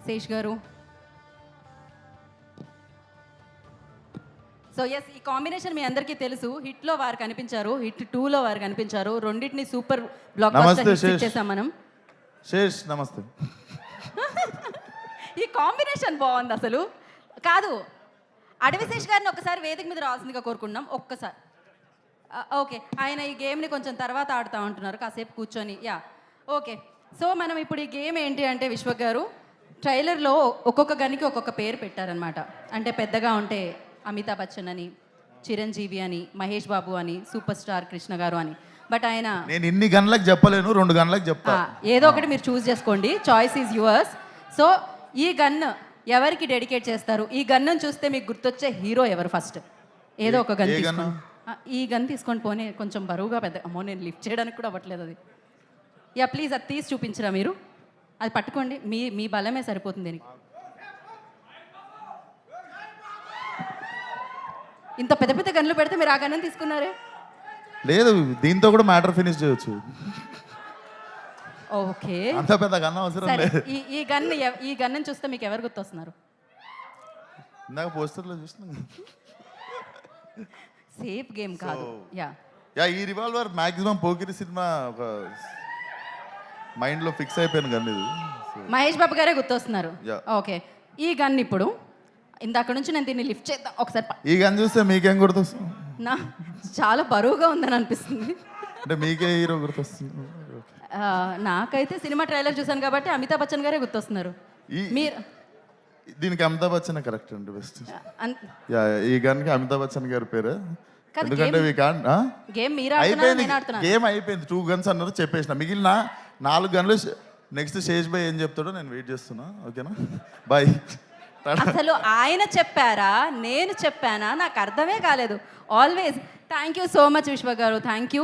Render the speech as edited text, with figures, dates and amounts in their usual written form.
శేష్ గారు. So yes, ఈ combination మీ అందరికీ తెలుసు. హిట్లో వారు కనిపించారు, హిట్ 2లో వారు కనిపించారు. రెండింటిని సూపర్ బ్లాక్ బస్టర్ హిట్స్ ఇచ్చేసాం మనం. శేష్ నమస్తే. ఈ కాంబినేషన్ బాగుంది అసలు. కాదు, అడవి శేష్ గారిని ఒకసారి వేదిక మీద రావాల్సిందిగా కోరుకుంటున్నాం. ఒక్కసారి ఓకే, ఆయన ఈ గేమ్ని కొంచెం తర్వాత ఆడుతూ ఉంటున్నారు, కాసేపు కూర్చొని. Yeah okay. సో మనం ఇప్పుడు ఈ గేమ్ ఏంటి అంటే, విశ్వక్ గారు ట్రైలర్లో ఒక్కొక్క గనికి ఒక్కొక్క పేరు పెట్టారనమాట. అంటే పెద్దగా ఉంటే అమితాబ్ బచ్చన్ అని, చిరంజీవి అని, మహేష్ బాబు అని, సూపర్ స్టార్ కృష్ణ గారు అని. బట్ ఆయన నేను ఇన్ని గంటలకు చెప్పలేను, 2 గంటలకు చెప్తా. ఏదో ఒకటి మీరు చూస్ చేసుకోండి, చాయిస్ ఈజ్ యువర్స్. సో ఈ గన్ ఎవరికి డెడికేట్ చేస్తారు? ఈ గన్ను చూస్తే మీకు గుర్తొచ్చే హీరో ఎవరు? ఫస్ట్ ఏదో ఒక గన్ తీసుకోండి. ఈ గన్ తీసుకొని పోనీ, కొంచెం బరువుగా పెద్ద, అమ్మో నేను లిఫ్ట్ చేయడానికి కూడా అవ్వట్లేదు అది. యా ప్లీజ్ అది తీసి చూపించరా మీరు? అది పట్టుకోండి, మీ బలమే సరిపోతుంది దీనికి. ఇంత పెద్ద పెద్ద గన్లు పెడితే మీరు ఆ గన్ను తీసుకున్నారే. లేదు, దీంతో కూడా మ్యాటర్ ఫినిష్ చేయొచ్చు. ఓకే, అంత పెద్ద గన్న అవసరం లేదు. ఈ గన్ను చూస్తే మీకు ఎవరు గుర్తొస్తున్నారు? ఇందాక పోస్టర్లో చూసిన. సేఫ్ గేమ్ కాదు. యా ఈ రివాల్వర్ మాక్సిమం పోకిరి సినిమా ఒక మైండ్లో ఫిక్స్ అయిపోయాను గన్ ఇది. మహేష్ బాబు గారే గుర్తొస్తున్నారు. Yeah. ఓకే, ఈ గన్ ఇప్పుడు ఇందాక నుంచి నేను దీన్ని లిఫ్ట్ చేద్దాం ఒకసారి. ఈ గన్ చూస్తే మీకేం గుర్తొస్తుంది? నా చాలా బరువుగా ఉందని అనిపిస్తుంది. అంటే మీకే హీరో గుర్తొస్తుంది? నాకైతే సినిమా ట్రైలర్ చూసాను కాబట్టి అమితాబ్ బచ్చన్ గారే గుర్తొస్తున్నారు. మీరు దీనికి అమితాబ్ బచ్చన్ కరెక్ట్ అండి, బెస్ట్. ఈ గన్కి అమితాబ్ బచ్చన్ గారి పేరు. ఎందుకంటే గేమ్ అయిపోయింది. 2 గన్స్ అన్నారు, చెప్పేసిన. మిగిలిన 4 గన్లు నెక్స్ట్ శేష్ భాయ్ ఏం చెప్తాడో నేను వెయిట్ చేస్తున్నా. ఓకేనా, బాయ్. అసలు ఆయన చెప్పారా నేను చెప్పానా నాకు అర్థమే కాలేదు. Always thank you so much విశ్వ గారు, థ్యాంక్ యూ.